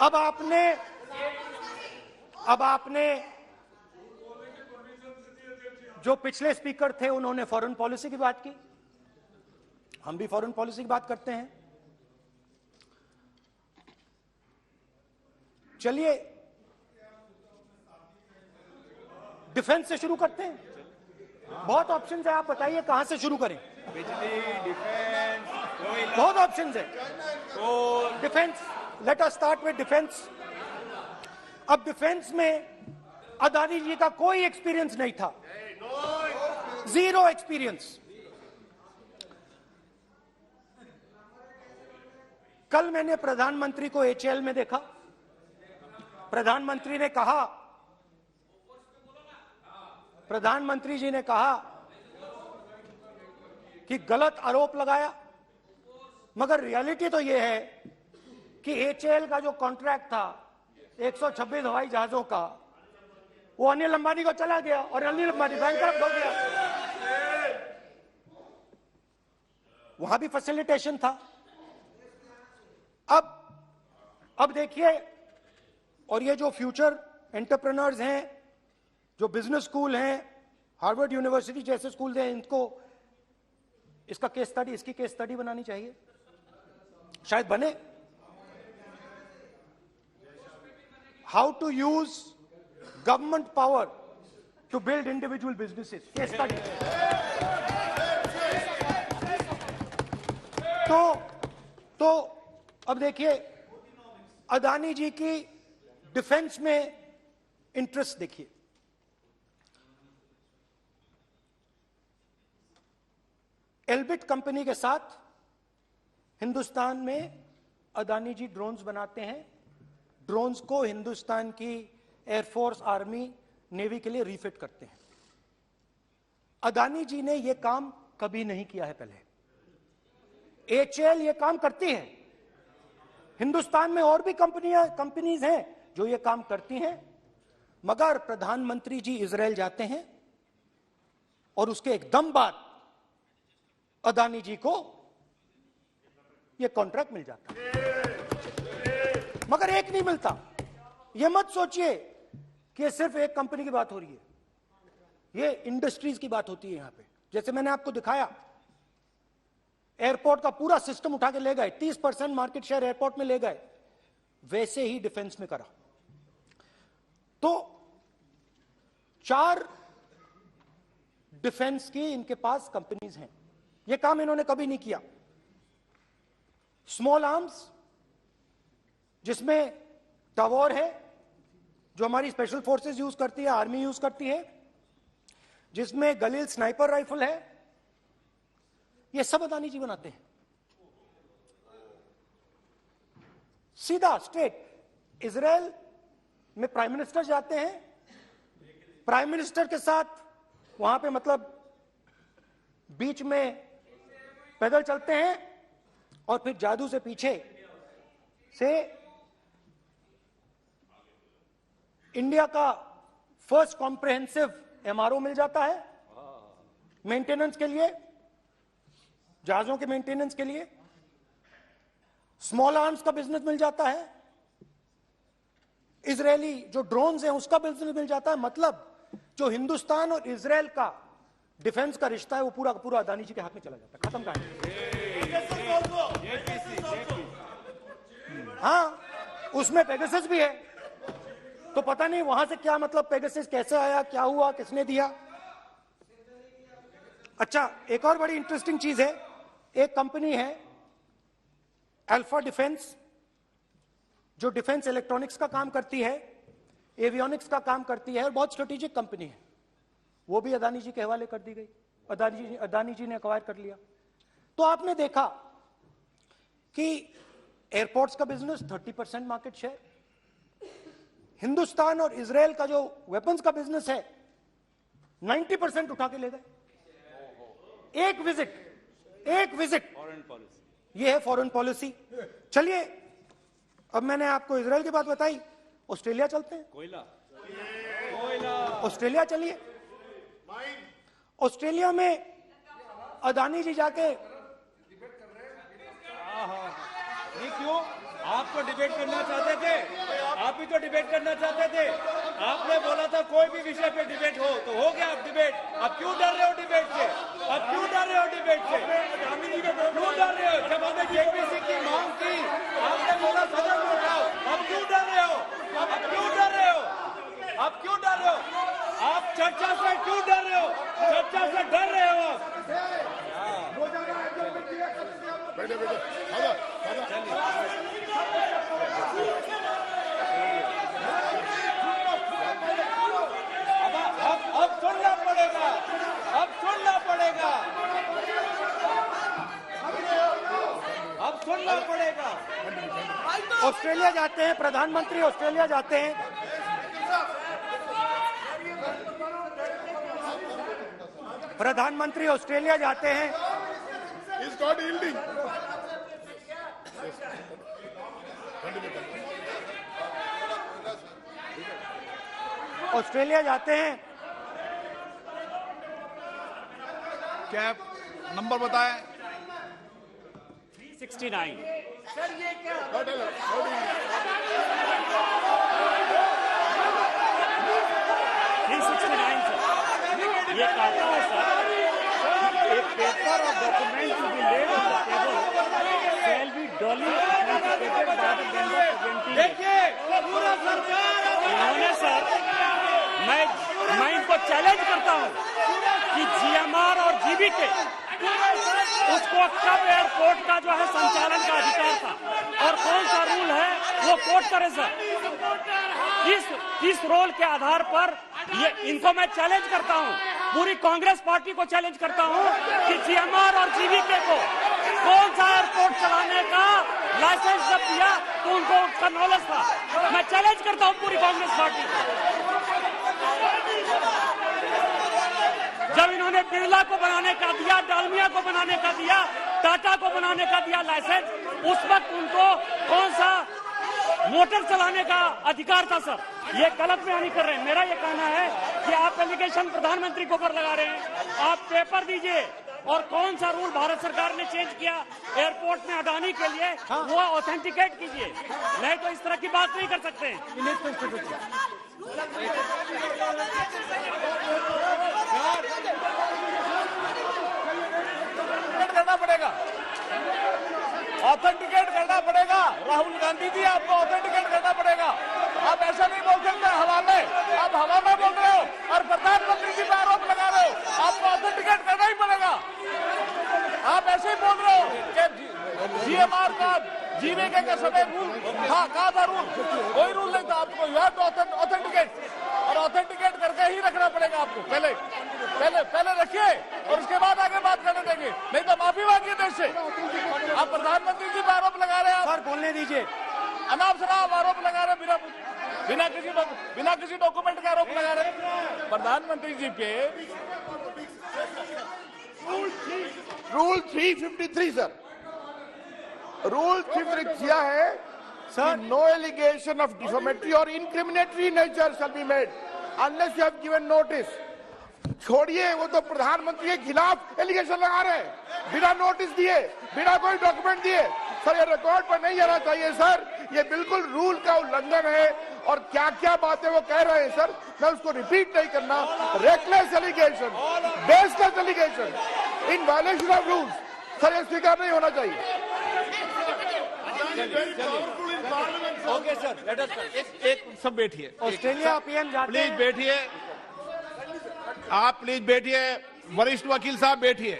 अब आपने जो पिछले स्पीकर थे उन्होंने फॉरेन पॉलिसी की बात की, हम भी फॉरेन पॉलिसी की बात करते हैं। चलिए डिफेंस से शुरू करते हैं, बहुत ऑप्शन है, आप बताइए कहां से शुरू करें। बिजली, डिफेंस, बहुत ऑप्शन है। Defence, let us start with defence. अब डिफेंस में अदानी जी का कोई एक्सपीरियंस नहीं था, जीरो एक्सपीरियंस। कल मैंने प्रधानमंत्री को एचएएल में देखा, प्रधानमंत्री जी ने कहा कि गलत आरोप लगाया, मगर रियलिटी तो यह है कि एचएएल का जो कॉन्ट्रैक्ट था 126 हवाई जहाजों का, वो अनिल अंबानी को चला गया और अनिल अंबानी बैंकरप्ट हो गया। वहां भी फैसिलिटेशन था। अब देखिए, और ये जो फ्यूचर एंटरप्रेन्योर्स हैं, जो बिजनेस स्कूल हैं, हार्वर्ड यूनिवर्सिटी जैसे स्कूल हैं, इनको इसका केस स्टडी, इसकी केस स्टडी बनानी चाहिए, शायद बने। How to use government power to build individual businesses, case study. तो अब देखिए, अदानी जी की डिफेंस में इंटरेस्ट देखिए। एल्बिट कंपनी के साथ हिंदुस्तान में अदानी जी ड्रोन्स बनाते हैं। ड्रोन्स को हिंदुस्तान की एयरफोर्स, आर्मी, नेवी के लिए रिफिट करते हैं। अदानी जी ने यह काम कभी नहीं किया है पहले। एचएएल ये काम करती है। हिंदुस्तान में और भी कंपनीज हैं जो ये काम करती हैं, मगर प्रधानमंत्री जी इजराइल जाते हैं और उसके एकदम बाद अदानी जी को ये कॉन्ट्रैक्ट मिल जाता है, मगर एक नहीं मिलता। ये मत सोचिए कि ये सिर्फ एक कंपनी की बात हो रही है, ये इंडस्ट्रीज की बात होती है यहां पे। जैसे मैंने आपको दिखाया, एयरपोर्ट का पूरा सिस्टम उठा के ले गए, 30% मार्केट शेयर एयरपोर्ट में ले गए, वैसे ही डिफेंस में करा। तो 4 डिफेंस की इनके पास कंपनीज हैं, यह काम इन्होंने कभी नहीं किया। स्मॉल आर्म्स, जिसमें टवॉर है जो हमारी स्पेशल फोर्सेस यूज करती है, आर्मी यूज करती है, जिसमें गलील स्नाइपर राइफल है, ये सब अदानी जी बनाते हैं। सीधा स्ट्रेट इजराइल में प्राइम मिनिस्टर जाते हैं, प्राइम मिनिस्टर के साथ वहां पे मतलब बीच में पैदल चलते हैं और फिर जादू से पीछे से इंडिया का फर्स्ट कॉम्प्रिहेंसिव एमआरओ मिल जाता है मेंटेनेंस के लिए, जहाजों के मेंटेनेंस के लिए। स्मॉल आर्म्स का बिजनेस मिल जाता है, इजरायली जो ड्रोन्स हैं उसका बिजनेस मिल जाता है। मतलब जो हिंदुस्तान और इजराइल का डिफेंस का रिश्ता है वो पूरा का पूरा अदानी जी के हाथ में चला जाता है, खत्म कहानी। हाँ, उसमें पेगासस भी है, तो पता नहीं वहां से क्या मतलब पेगासस कैसे आया, क्या हुआ, किसने दिया। अच्छा, एक और बड़ी इंटरेस्टिंग चीज है, एक कंपनी है अल्फा डिफेंस, जो डिफेंस इलेक्ट्रॉनिक्स का काम करती है, एवियोनिक्स का काम करती है, और बहुत स्ट्रेटेजिक कंपनी है। वो भी अदानी जी के हवाले कर दी गई, अदानी जी ने एक्वायर कर लिया। तो आपने देखा कि एयरपोर्ट्स का बिजनेस 30% मार्केट शेयर, हिंदुस्तान और इजराइल का जो वेपन्स का बिजनेस है 90% उठा के ले गए। एक विजिट, फॉरेन पॉलिसी, ये है फॉरेन पॉलिसी। चलिए, अब मैंने आपको इजराइल की बात बताई, ऑस्ट्रेलिया चलते हैं। कोयला, ऑस्ट्रेलिया चलिए। ऑस्ट्रेलिया में अदानी जी जाके, नहीं क्यों, आप तो डिबेट करना चाहते थे। कोई भी विषय पे डिबेट हो तो हो गया अब डिबेट। अब क्यों डर रहे हो डिबेट से? अब क्यों डर रहे हो डिबेट से? क्यों डर रहे हो? जब हमने जेपीसी की मांग की आपने बोला सदन में उठाओ। अब क्यों डर रहे हो? अब क्यों डर रहे हो? अब क्यों डर रहे हो? आप चर्चा से क्यों डर रहे हो? चर्चा से डर रहे हो आप? बैठे बैठे अब सुनना पड़ेगा। अब सुनना पड़ेगा। अब सुनना पड़ेगा। ऑस्ट्रेलिया जाते हैं प्रधानमंत्री, ऑस्ट्रेलिया जाते हैं। प्रधानमंत्री ऑस्ट्रेलिया जाते हैं। He's not yielding. ऑस्ट्रेलिया जाते हैं। कैब नंबर बताएं। 369। ये कहता है सर, एक पेपर और document to be laid on the table shall be duly authenticated by the member presenting. देखिए पूरा सरकार इन्होंने सर, मैं इनको चैलेंज करता हूं कि जीएमआर और जीबीके उसको कब एयरपोर्ट का जो है संचालन का अधिकार था और कौन सा रूल है वो कोर्ट करे सर। किस रोल के आधार पर ये इनको मैं चैलेंज करता हूं, पूरी कांग्रेस पार्टी को चैलेंज करता हूं कि जीएमआर और जीबीके को कौन सा एयरपोर्ट चलाने का लाइसेंस जब दिया तो उनको उसका नॉलेज था। मैं चैलेंज करता हूं पूरी कांग्रेस पार्टी को। जब इन्होंने बिरला को बनाने का दिया, डालमिया को बनाने का दिया, टाटा को बनाने का दिया लाइसेंस, उस वक्त उनको कौन सा मोटर चलाने का अधिकार था सर? ये गलत बयानी कर रहे हैं। मेरा ये कहना है कि आप एलिगेशन प्रधानमंत्री को ऊपर लगा रहे हैं, आप पेपर दीजिए और कौन सा रूल भारत सरकार ने चेंज किया एयरपोर्ट में अडानी के लिए वो ऑथेंटिकेट कीजिए, नहीं तो इस तरह की बात नहीं कर सकते हैं। करना पड़ेगा, ऑथेंटिकेट करना पड़ेगा। राहुल गांधी जी आपको ऑथेंटिकेट करना पड़ेगा। आप ऐसा नहीं बोल सकते हवा में, आप हवा में बोल रहे हो और प्रधानमंत्री जी पर आरोप लगा रहे हो। आपको ऑथेंटिकेट करना ही पड़ेगा। आप ऐसे ही बोल रहे हो कि जीएमआर का जीवीके के समय रूल था, कहा था रूल, कोई रूल नहीं था। आपको यू हैव टू ऑथेंटिकेट और ऑथेंटिकेट करके ही रखना पड़ेगा आपको। पहले रखिए और उसके बाद आगे बात करने देंगे, नहीं तो माफी मांगिए देश से। आप प्रधानमंत्री जी पर आरोप लगा रहे हैं, सर बोलने दीजिए। अनाप शनाप आरोप लगा रहे, बिना किसी डॉक्यूमेंट का आरोप लगा रहे प्रधानमंत्री जी पे। रूल 353 सर, रूल 353 किया है sir, no allegation of defamatory और incriminatory nature shall be made unless you have given notice. छोड़िए, वो तो प्रधानमंत्री के खिलाफ एलिगेशन लगा रहे हैं बिना नोटिस दिए, बिना कोई डॉक्यूमेंट दिए। सर ये रिकॉर्ड पर नहीं आना चाहिए सर, ये बिल्कुल रूल का उल्लंघन है। और क्या क्या बातें वो कह रहे हैं सर, मैं उसको रिपीट नहीं करना। Reckless allegation, baseless allegation in violation of rules, sir ये स्वीकार नहीं होना चाहिए। ओके सर, एक सब बैठिए। ऑस्ट्रेलिया पीएम जाते प्लीज हैं। बैठिए, आप प्लीज बैठिए। वरिष्ठ वकील साहब बैठिए।